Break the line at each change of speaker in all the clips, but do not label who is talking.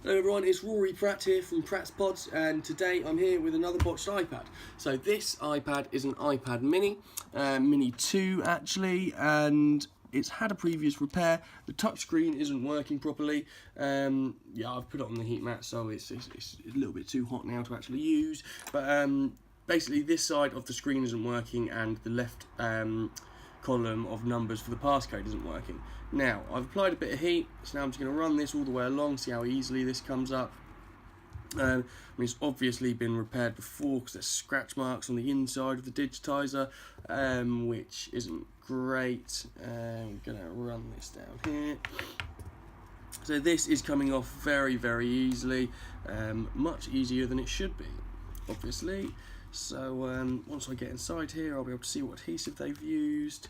Hello everyone, it's Rory Pratt here from Pratt's Pods, and today I'm here with another botched iPad. So this iPad is an iPad Mini, Mini 2 actually, and it's had a previous repair. The touchscreen isn't working properly. Yeah, I've put it on the heat mat, so it's a little bit too hot now to actually use. But basically this side of the screen isn't working, and the left column of numbers for the passcode isn't working. Now, I've applied a bit of heat, so now I'm just going to run this all the way along, see how easily this comes up. I mean, it's obviously been repaired before because there's scratch marks on the inside of the digitiser, which isn't great. I'm going to run this down here. So this is coming off very, very easily, much easier than it should be, obviously. So once I get inside here, I'll be able to see what adhesive they've used.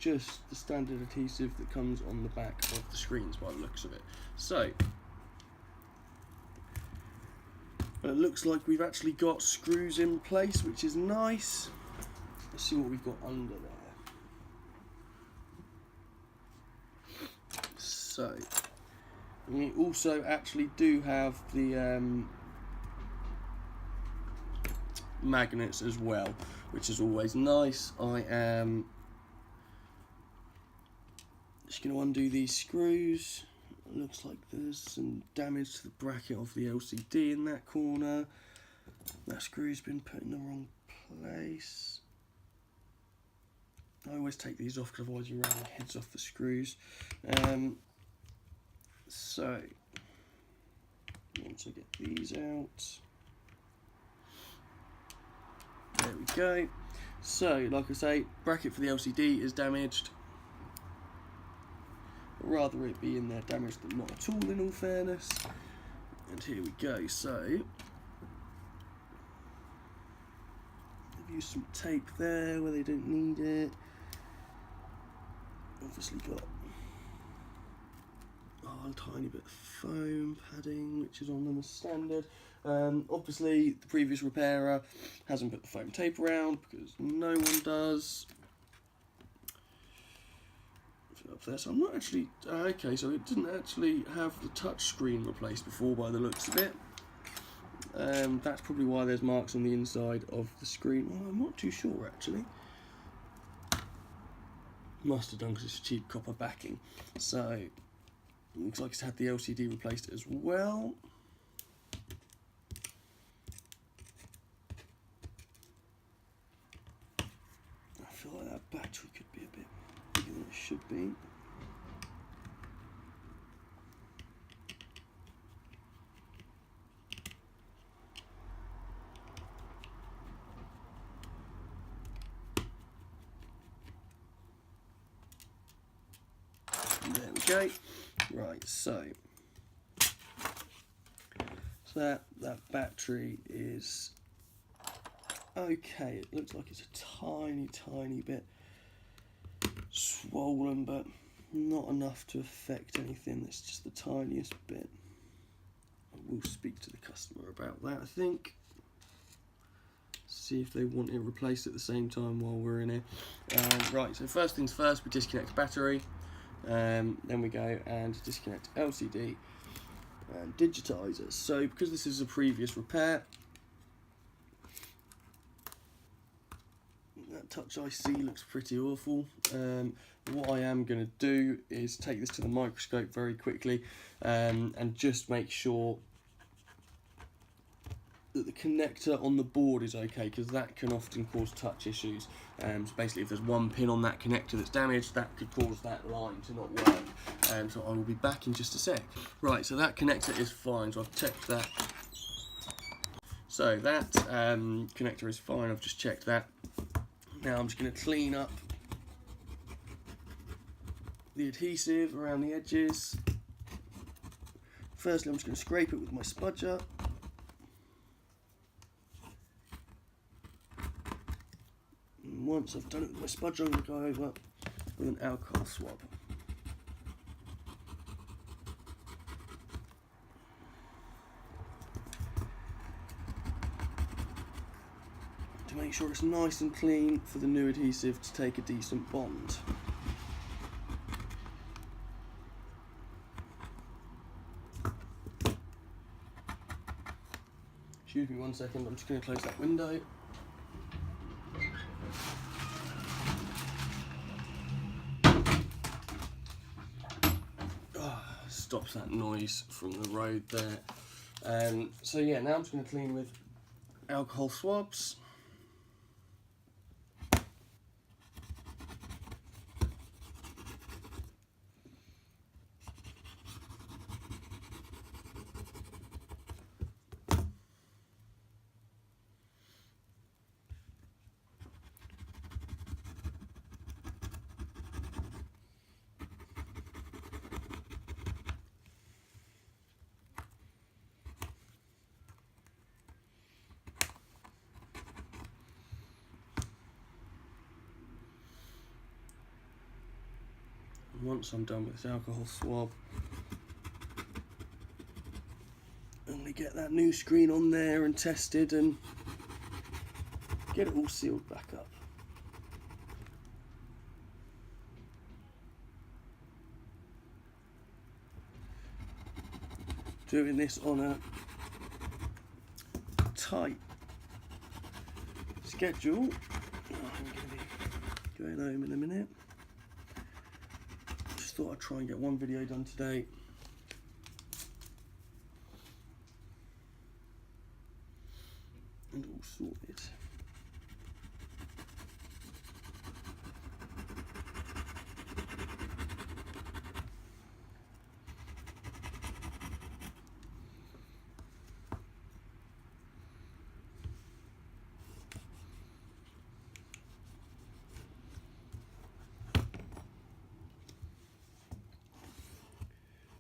Just the standard adhesive that comes on the back of the screens by the looks of it. So it looks like we've actually got screws in place, which is nice. Let's see what we've got under there. So we also actually do have the magnets as well, which is always nice. I am just going to undo these screws. It looks like there's some damage to the bracket of the LCD in that corner. That screw's been put in the wrong place. I always take these off because otherwise you round the heads off the screws. So once I get these out, there we go. So like I say, bracket for the LCD is damaged. Rather it be in there damaged than not at all, in all fairness. And here we go. So I've used some tape there where they don't need it. Obviously got a tiny bit of foam padding, which is on them as standard. Obviously the previous repairer hasn't put the foam tape around because no one does. Up there, so I'm not actually okay. So it didn't actually have the touch screen replaced before, by the looks of it. That's probably why there's marks on the inside of the screen. Well, I'm not too sure actually. Must have done because it's cheap copper backing. So it looks like it's had the LCD replaced as well. I feel like that battery could be a bit bigger than it should be. There we go. Right, so that battery is okay. It looks like it's a tiny bit swollen, but not enough to affect anything. That's just the tiniest bit. I will speak to the customer about that, I think. See if they want it replaced at the same time while we're in here. Right, so first things first, we disconnect battery. Then we go and disconnect LCD and digitizer. So because this is a previous repair, that touch IC looks pretty awful. What I am going to do is take this to the microscope very quickly and just make sure that the connector on the board is okay, because that can often cause touch issues. So basically if there's one pin on that connector that's damaged, that could cause that line to not work. So I will be back in just a sec. Right, so that connector is fine, so I've checked that. So that connector is fine, I've just checked that. Now I'm just going to clean up the adhesive around the edges. Firstly I'm just going to scrape it with my spudger. Once I've done it with my spudger, I'm going to go over with an alcohol swab. To make sure it's nice and clean for the new adhesive to take a decent bond. Excuse me 1 second, I'm just going to close that window. Stops that noise from the road there. So yeah, now I'm just going to clean with alcohol swabs. Once I'm done with this alcohol swab, I'm going to get that new screen on there and tested and get it all sealed back up. Doing this on a tight schedule. I'm going to be going home in a minute. Just thought I'd try and get one video done today. And all sorted.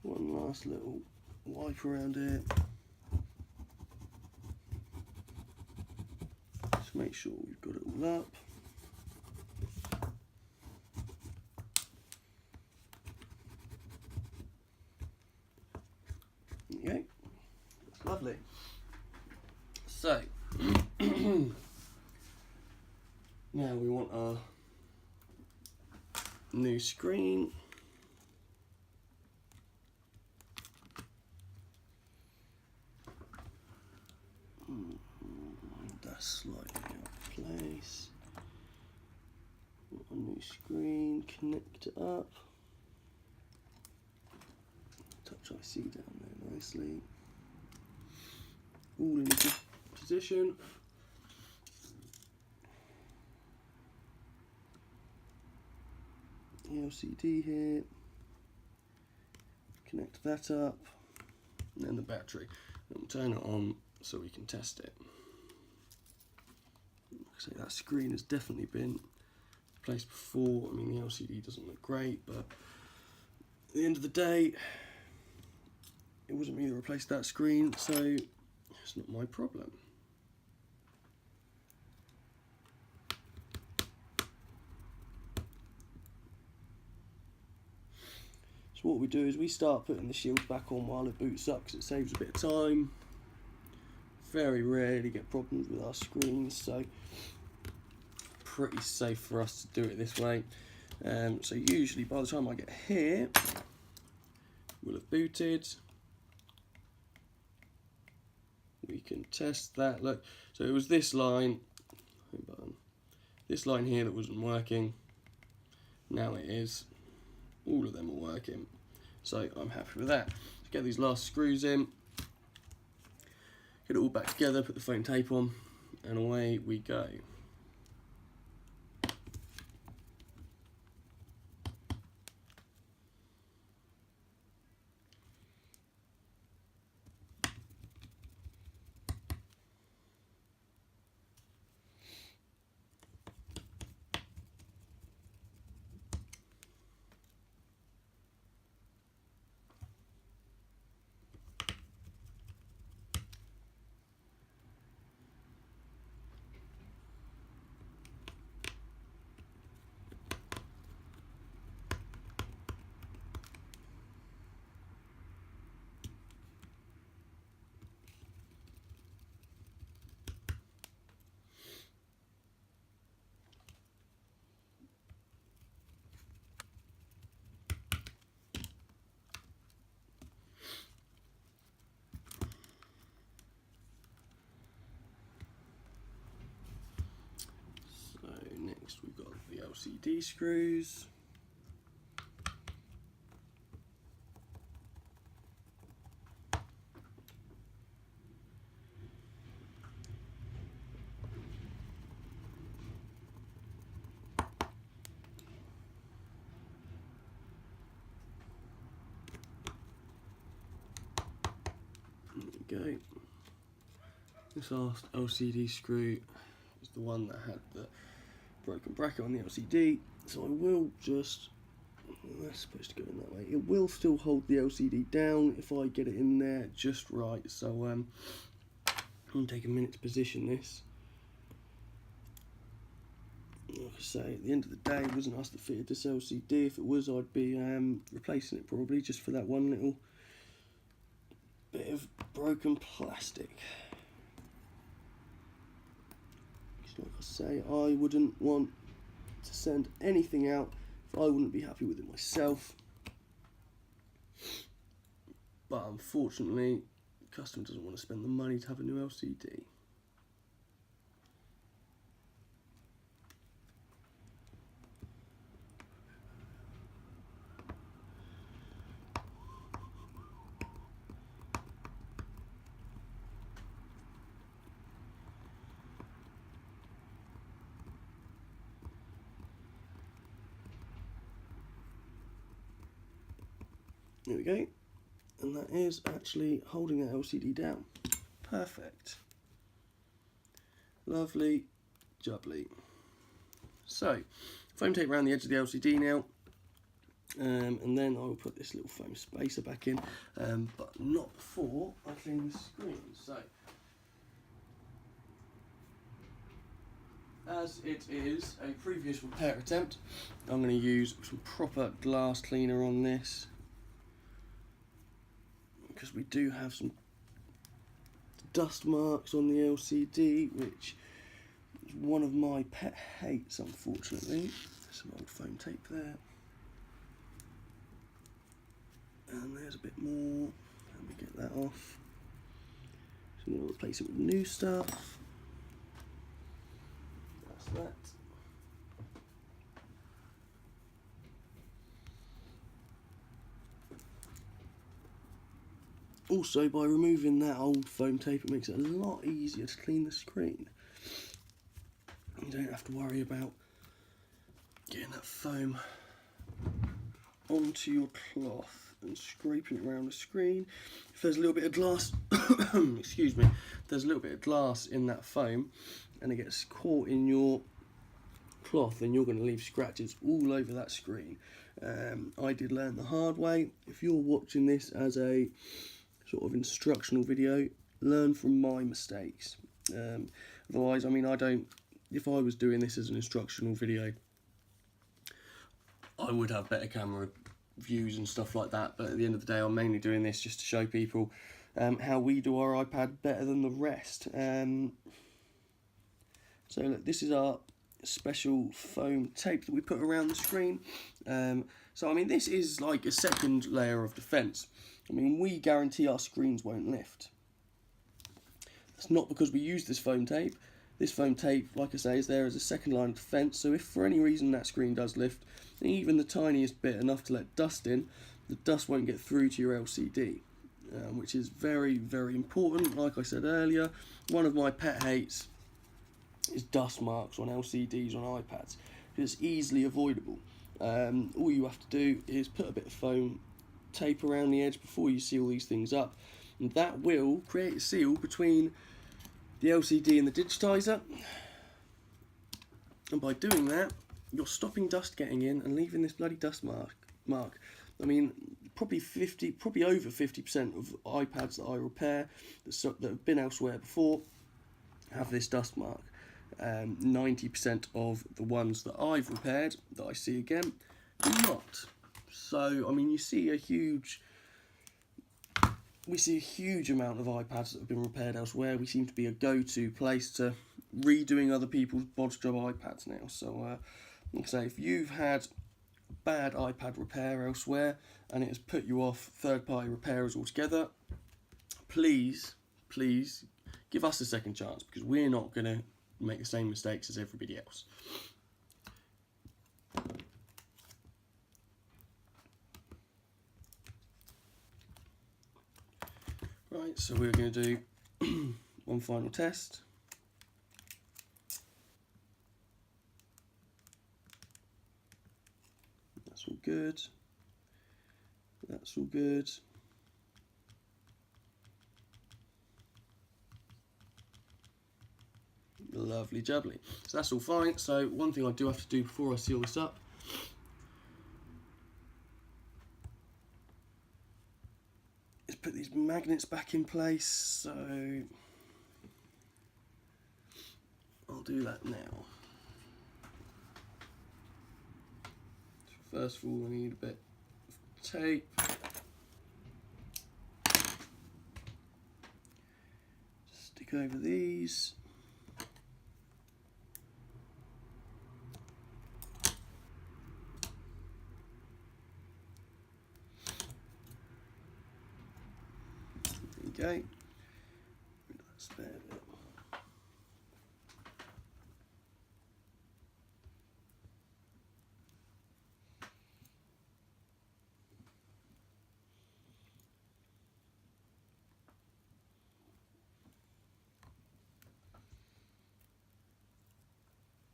One last little wipe around it. Just make sure we've got it all up. Okay, that's lovely. So, now we want our new screen. That's slightly out of place. A new screen, connect it up. Touch IC down there nicely. All in a good position. The LCD here. Connect that up. And then the battery. And we'll turn it on so we can test it. So that screen has definitely been replaced before. I mean, the LCD doesn't look great, but at the end of the day, it wasn't me that replaced that screen, so it's not my problem. So what we do is we start putting the shield back on while it boots up, because it saves a bit of time. Very rarely get problems with our screens, so pretty safe for us to do it this way. So usually by the time I get here, we'll have booted. We can test that. Look, so it was this line here that wasn't working. Now it is. All of them are working, so I'm happy with that. Let's get these last screws in, get it all back together, put the foam tape on, and away we go. LCD screws. There we go. This last LCD screw is the one that had the broken bracket on the LCD, so I will just, that's supposed to go in that way, it will still hold the LCD down if I get it in there just right, so I'm going to take a minute to position this. Like I say, at the end of the day, it wasn't us that fitted this LCD. If it was, I'd be replacing it probably, just for that one little bit of broken plastic. Like I say, I wouldn't want to send anything out if I wouldn't be happy with it myself. But unfortunately, the customer doesn't want to spend the money to have a new LCD. There we go, and that is actually holding that LCD down. Perfect. Lovely jubbly. So, foam tape around the edge of the LCD now, and then I will put this little foam spacer back in, but not before I clean the screen. So, as it is a previous repair attempt, I'm going to use some proper glass cleaner on this, because we do have some dust marks on the LCD, which is one of my pet hates, unfortunately. Some old foam tape there. And there's a bit more. Let me get that off. So I'm going to replace it with new stuff. That's that. Also, by removing that old foam tape, it makes it a lot easier to clean the screen. You don't have to worry about getting that foam onto your cloth and scraping it around the screen. If there's a little bit of glass, excuse me, if there's a little bit of glass in that foam and it gets caught in your cloth, then you're going to leave scratches all over that screen. I did learn the hard way. If you're watching this as a sort of instructional video, learn from my mistakes. Otherwise, I mean, if I was doing this as an instructional video, I would have better camera views and stuff like that, but at the end of the day, I'm mainly doing this just to show people how we do our iPad better than the rest. So look, this is our special foam tape that we put around the screen. So I mean, this is like a second layer of defence. I mean, we guarantee our screens won't lift. That's not because we use this foam tape. This foam tape, like I say, is there as a second line of defence, so if for any reason that screen does lift, even the tiniest bit enough to let dust in, the dust won't get through to your LCD, which is very, very important. Like I said earlier, one of my pet hates is dust marks on LCDs on iPads. It's easily avoidable. All you have to do is put a bit of foam tape around the edge before you seal these things up, and that will create a seal between the LCD and the digitiser, and by doing that you're stopping dust getting in and leaving this bloody dust mark. I mean, probably over 50% of iPads that I repair that have been elsewhere before have this dust mark. 90% of the ones that I've repaired that I see again do not. So I mean, we see a huge amount of iPads that have been repaired elsewhere. We seem to be a go-to place to redoing other people's bodge job iPads now. So, like I say, if you've had bad iPad repair elsewhere and it has put you off third-party repairers altogether, please give us a second chance, because we're not going to make the same mistakes as everybody else. Right, so we're going to do one final test. That's all good. That's all good. Lovely jubbly. So that's all fine. So one thing I do have to do before I seal this up is put these magnets back in place. So I'll do that now. So first of all, I need a bit of tape. Stick over these. There you go. Spare bit.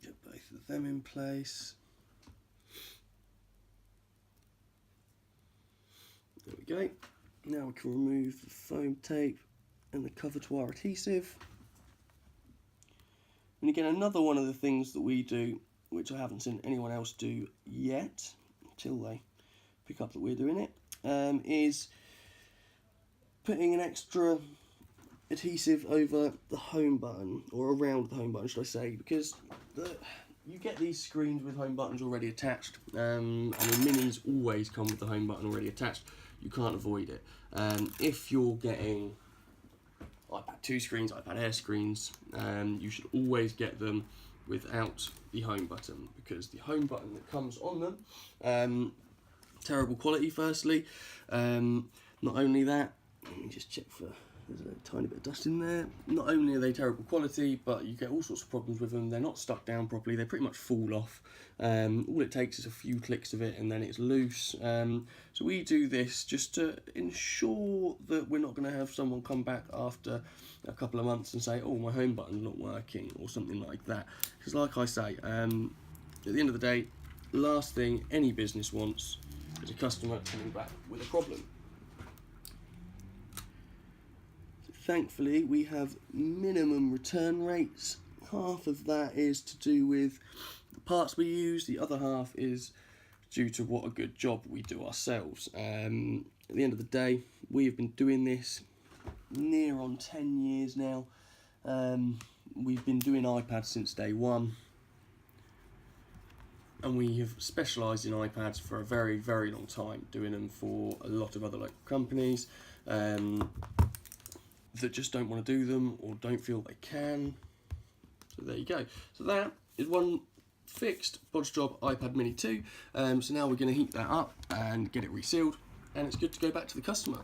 Get both of them in place. There we go. Now we can remove the foam tape and the cover to our adhesive. And again, another one of the things that we do, which I haven't seen anyone else do yet, until they pick up that we're doing it, is putting an extra adhesive over the home button, or around the home button, should I say, because you get these screens with home buttons already attached, and the minis always come with the home button already attached. You can't avoid it. If you're getting iPad 2 screens, iPad Air screens, you should always get them without the home button, because the home button that comes on them, terrible quality firstly. Not only that, let me just check for, there's a tiny bit of dust in there. Not only are they terrible quality, but you get all sorts of problems with them. They're not stuck down properly, they pretty much fall off. All it takes is a few clicks of it and then it's loose. So we do this just to ensure that we're not going to have someone come back after a couple of months and say, oh, my home button's not working, or something like that. Because like I say, at the end of the day, last thing any business wants is a customer coming back with a problem. Thankfully, we have minimum return rates. Half of that is to do with the parts we use, the other half is due to what a good job we do ourselves. At the end of the day, we have been doing this near on 10 years now. We've been doing iPads since day one, and we have specialised in iPads for a very, very long time, doing them for a lot of other local companies that just don't want to do them or don't feel they can. So there you go. So that is one fixed bodge job iPad Mini 2. So now we're going to heat that up and get it resealed, and it's good to go back to the customer.